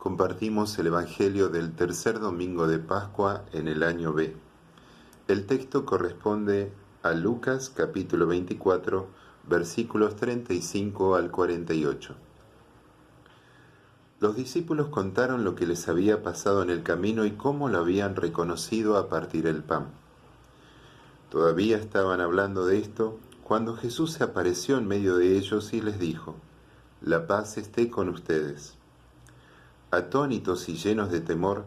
Compartimos el Evangelio del tercer domingo de Pascua en el año B. El texto corresponde a Lucas capítulo 24, versículos 35 al 48. Los discípulos contaron lo que les había pasado en el camino y cómo lo habían reconocido a partir del pan. Todavía estaban hablando de esto cuando Jesús se apareció en medio de ellos y les dijo: «La paz esté con ustedes». Atónitos y llenos de temor,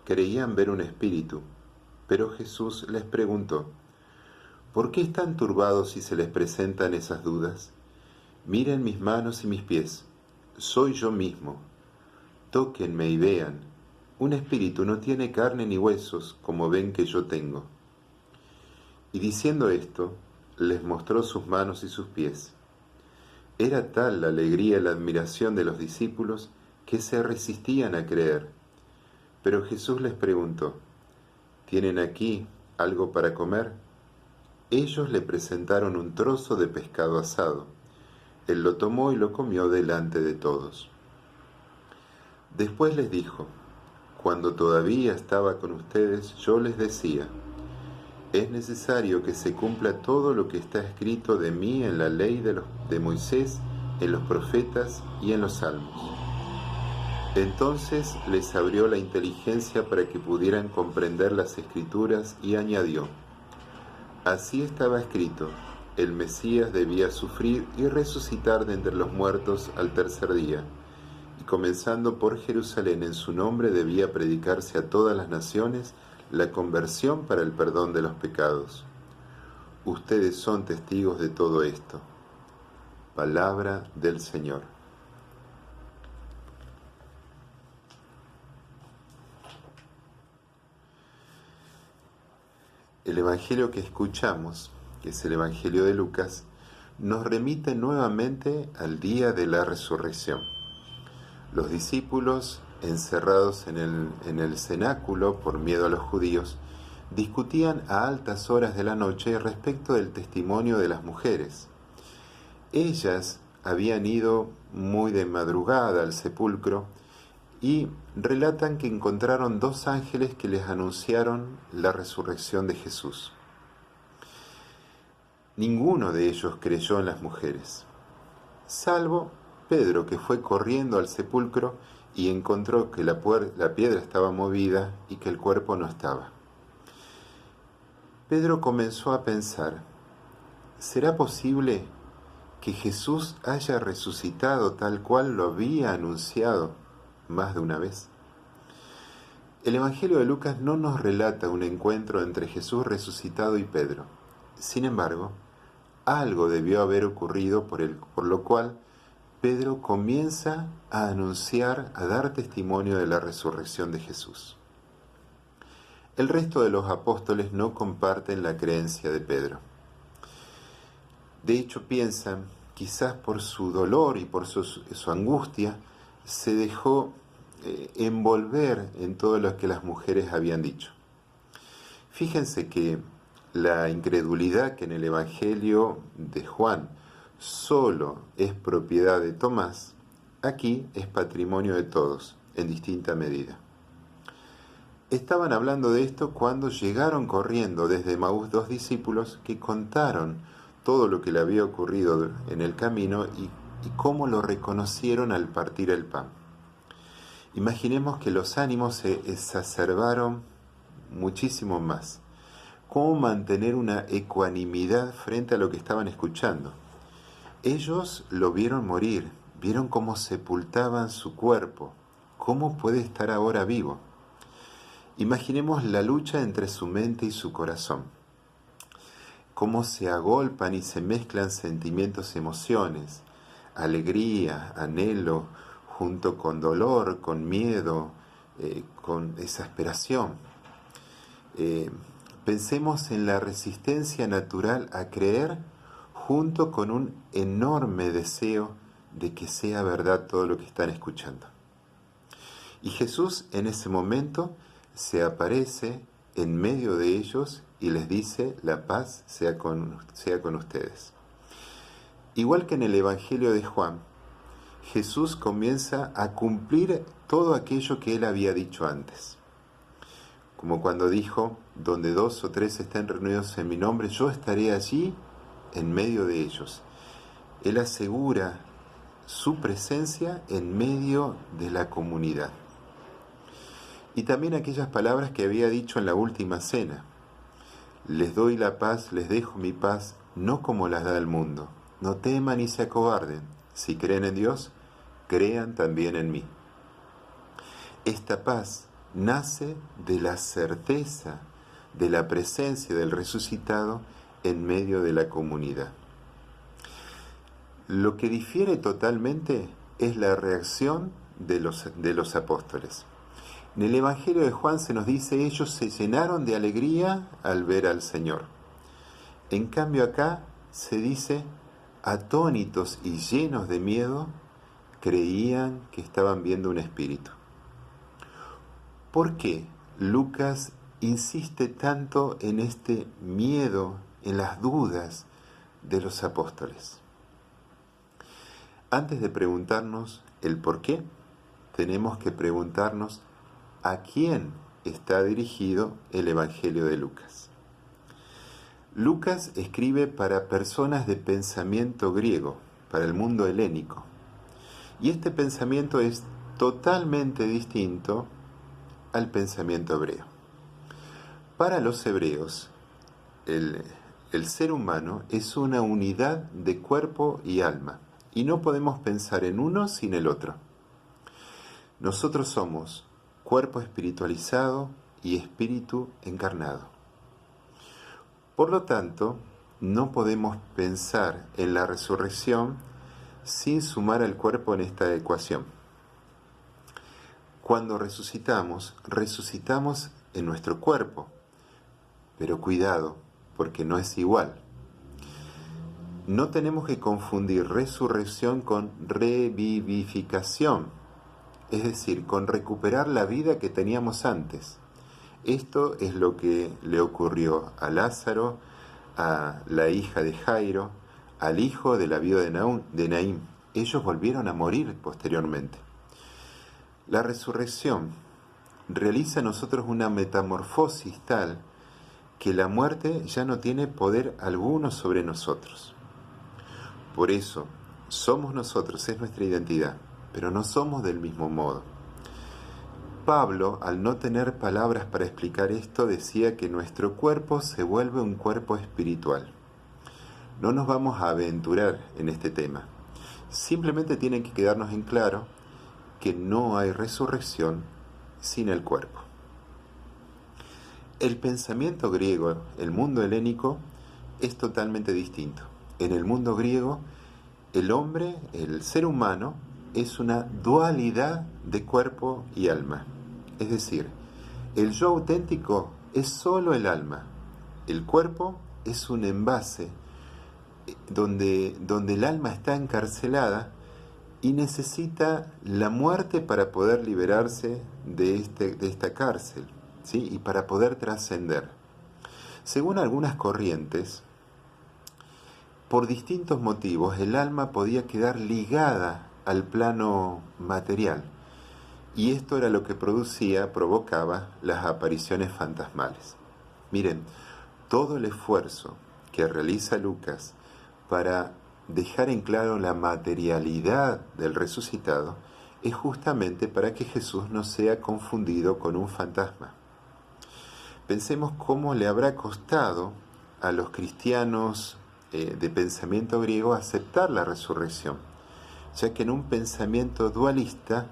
creían ver un espíritu, pero Jesús les preguntó: «¿Por qué están turbados si se les presentan esas dudas? Miren mis manos y mis pies, soy yo mismo. Tóquenme y vean, un espíritu no tiene carne ni huesos, como ven que yo tengo». Y diciendo esto, les mostró sus manos y sus pies. Era tal la alegría y la admiración de los discípulos que se resistían a creer. Pero Jesús les preguntó: «¿Tienen aquí algo para comer?». Ellos le presentaron un trozo de pescado asado. Él lo tomó y lo comió delante de todos. Después les dijo: «Cuando todavía estaba con ustedes, yo les decía: es necesario que se cumpla todo lo que está escrito de mí en la ley de Moisés, en los profetas y en los salmos». Entonces les abrió la inteligencia para que pudieran comprender las Escrituras y añadió: «Así estaba escrito, el Mesías debía sufrir y resucitar de entre los muertos al tercer día, y comenzando por Jerusalén en su nombre debía predicarse a todas las naciones la conversión para el perdón de los pecados. Ustedes son testigos de todo esto». Palabra del Señor. El Evangelio que escuchamos, que es el Evangelio de Lucas, nos remite nuevamente al día de la resurrección. Los discípulos, encerrados en el cenáculo por miedo a los judíos, discutían a altas horas de la noche respecto del testimonio de las mujeres. Ellas habían ido muy de madrugada al sepulcro y relatan que encontraron dos ángeles que les anunciaron la resurrección de Jesús. Ninguno de ellos creyó en las mujeres, salvo Pedro, que fue corriendo al sepulcro y encontró que la piedra estaba movida y que el cuerpo no estaba. Pedro comenzó a pensar: ¿será posible que Jesús haya resucitado tal cual lo había anunciado más de una vez? El Evangelio de Lucas no nos relata un encuentro entre Jesús resucitado y Pedro. Sin embargo, algo debió haber ocurrido por lo cual Pedro comienza a anunciar, a dar testimonio de la resurrección de Jesús. El resto de los apóstoles no comparten la creencia de Pedro. De hecho, piensan, quizás por su dolor y por su angustia, se dejó envolver en todo lo que las mujeres habían dicho. Fíjense que la incredulidad que en el Evangelio de Juan solo es propiedad de Tomás, aquí es patrimonio de todos, en distinta medida. Estaban hablando de esto cuando llegaron corriendo desde Emaús dos discípulos que contaron todo lo que le había ocurrido en el camino y cómo lo reconocieron al partir el pan. Imaginemos que los ánimos se exacerbaron muchísimo más. ¿Cómo mantener una ecuanimidad frente a lo que estaban escuchando? Ellos lo vieron morir, vieron cómo sepultaban su cuerpo. ¿Cómo puede estar ahora vivo? Imaginemos la lucha entre su mente y su corazón. Cómo se agolpan y se mezclan sentimientos y emociones, alegría, anhelo, junto con dolor, con miedo, con exasperación. Pensemos en la resistencia natural a creer junto con un enorme deseo de que sea verdad todo lo que están escuchando. Y Jesús en ese momento se aparece en medio de ellos y les dice: la paz sea con ustedes. Igual que en el Evangelio de Juan, Jesús comienza a cumplir todo aquello que él había dicho antes. Como cuando dijo, donde 2 o 3 estén reunidos en mi nombre, yo estaré allí en medio de ellos. Él asegura su presencia en medio de la comunidad. Y también aquellas palabras que había dicho en la última cena. Les doy la paz, les dejo mi paz, no como las da el mundo. No teman ni se acobarden. Si creen en Dios, crean también en mí. Esta paz nace de la certeza de la presencia del resucitado en medio de la comunidad. Lo que difiere totalmente es la reacción de los apóstoles. En el Evangelio de Juan se nos dice, ellos se llenaron de alegría al ver al Señor. En cambio acá se dice, atónitos y llenos de miedo, creían que estaban viendo un espíritu. ¿Por qué Lucas insiste tanto en este miedo, en las dudas de los apóstoles? Antes de preguntarnos el por qué, tenemos que preguntarnos a quién está dirigido el Evangelio de Lucas. Lucas escribe para personas de pensamiento griego, para el mundo helénico. Y este pensamiento es totalmente distinto al pensamiento hebreo. Para los hebreos, el ser humano es una unidad de cuerpo y alma, y no podemos pensar en uno sin el otro. Nosotros somos cuerpo espiritualizado y espíritu encarnado. Por lo tanto, no podemos pensar en la resurrección sin sumar al cuerpo en esta ecuación. Cuando resucitamos, resucitamos en nuestro cuerpo, pero cuidado, porque no es igual. No tenemos que confundir resurrección con revivificación, es decir, con recuperar la vida que teníamos antes. Esto es lo que le ocurrió a Lázaro, a la hija de Jairo, al hijo de la viuda de Naín. Ellos volvieron a morir posteriormente. La resurrección realiza en nosotros una metamorfosis tal que la muerte ya no tiene poder alguno sobre nosotros. Por eso, somos nosotros, es nuestra identidad, pero no somos del mismo modo. Pablo, al no tener palabras para explicar esto, decía que nuestro cuerpo se vuelve un cuerpo espiritual. No nos vamos a aventurar en este tema. Simplemente tiene que quedarnos en claro que no hay resurrección sin el cuerpo. El pensamiento griego, el mundo helénico, es totalmente distinto. En el mundo griego, el hombre, el ser humano, es una dualidad de cuerpo y alma. Es decir, el yo auténtico es solo el alma. El cuerpo es un envase donde el alma está encarcelada y necesita la muerte para poder liberarse de esta cárcel, ¿sí? Y para poder trascender. Según algunas corrientes, por distintos motivos, el alma podía quedar ligada al plano material, y esto era lo que provocaba las apariciones fantasmales. Miren, todo el esfuerzo que realiza Lucas para dejar en claro la materialidad del resucitado es justamente para que Jesús no sea confundido con un fantasma. Pensemos cómo le habrá costado a los cristianos de pensamiento griego aceptar la resurrección, ya que en un pensamiento dualista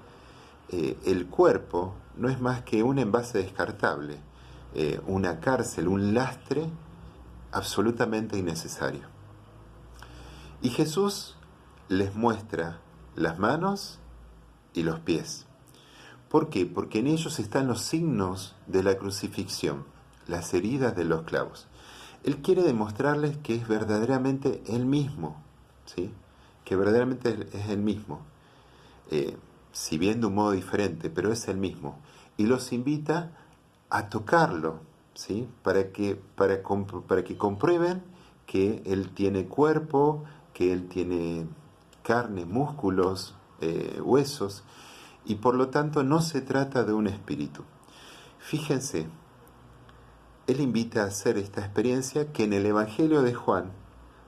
el cuerpo no es más que un envase descartable, una cárcel, un lastre absolutamente innecesario. Y Jesús les muestra las manos y los pies. ¿Por qué? Porque en ellos están los signos de la crucifixión, las heridas de los clavos. Él quiere demostrarles que es verdaderamente Él mismo, ¿sí? Que verdaderamente es Él mismo, si bien de un modo diferente, pero es Él mismo. Y los invita a tocarlo, ¿sí? Para que comprueben que Él tiene cuerpo, que Él tiene carne, músculos, huesos, y por lo tanto no se trata de un espíritu. Fíjense, él invita a hacer esta experiencia que en el Evangelio de Juan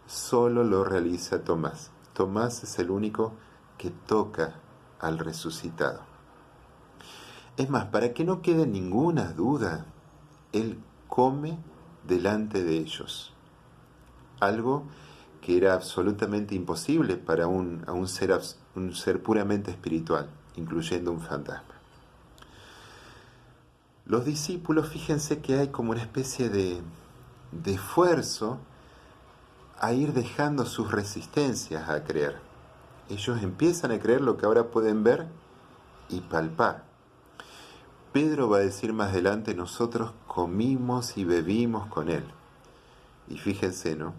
solo lo realiza Tomás. Tomás es el único que toca al resucitado. Es más, para que no quede ninguna duda, él come delante de ellos. Algo que era absolutamente imposible para un ser puramente espiritual, incluyendo un fantasma. Los discípulos, fíjense que hay como una especie de esfuerzo a ir dejando sus resistencias a creer. Ellos empiezan a creer lo que ahora pueden ver y palpar. Pedro va a decir más adelante, nosotros comimos y bebimos con él. Y fíjense, ¿no?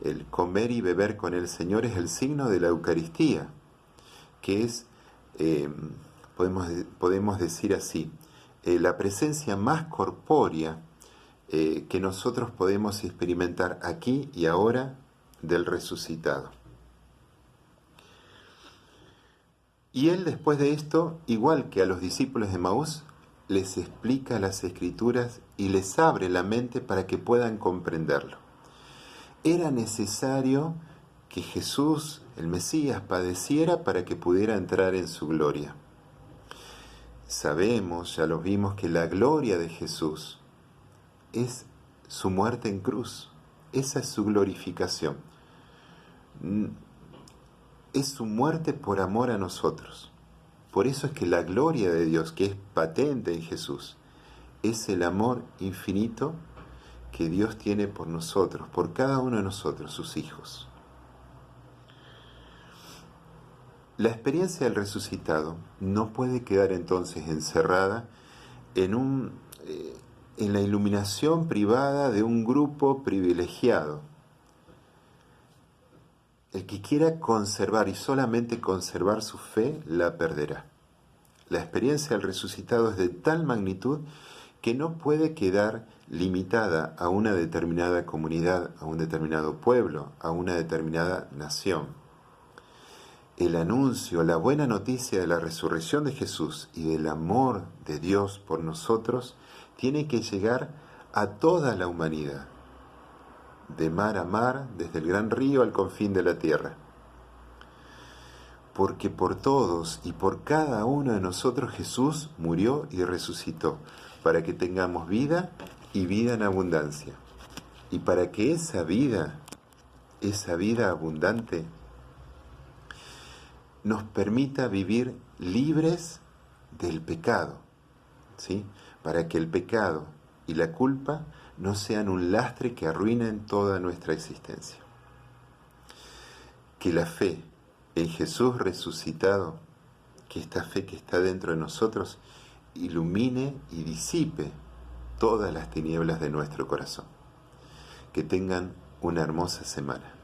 El comer y beber con el Señor es el signo de la Eucaristía, que es, podemos decir así, la presencia más corpórea que nosotros podemos experimentar aquí y ahora del resucitado. Y él, después de esto, igual que a los discípulos de Emaús, les explica las Escrituras y les abre la mente para que puedan comprenderlo. Era necesario que Jesús, el Mesías, padeciera para que pudiera entrar en su gloria. Sabemos, ya lo vimos, que la gloria de Jesús es su muerte en cruz. Esa es su glorificación. Es su muerte por amor a nosotros. Por eso es que la gloria de Dios, que es patente en Jesús, es el amor infinito que Dios tiene por nosotros, por cada uno de nosotros, sus hijos. La experiencia del resucitado no puede quedar entonces encerrada en la iluminación privada de un grupo privilegiado. El que quiera conservar y solamente conservar su fe, la perderá. La experiencia del resucitado es de tal magnitud que no puede quedar limitada a una determinada comunidad, a un determinado pueblo, a una determinada nación. El anuncio, la buena noticia de la resurrección de Jesús y del amor de Dios por nosotros tiene que llegar a toda la humanidad, de mar a mar, desde el gran río al confín de la tierra. Porque por todos y por cada uno de nosotros Jesús murió y resucitó, para que tengamos vida y vida en abundancia. Y para que esa vida abundante, nos permita vivir libres del pecado, ¿sí? Para que el pecado y la culpa no sean un lastre que arruinen toda nuestra existencia. Que la fe en Jesús resucitado, que esta fe que está dentro de nosotros, ilumine y disipe todas las tinieblas de nuestro corazón. Que tengan una hermosa semana.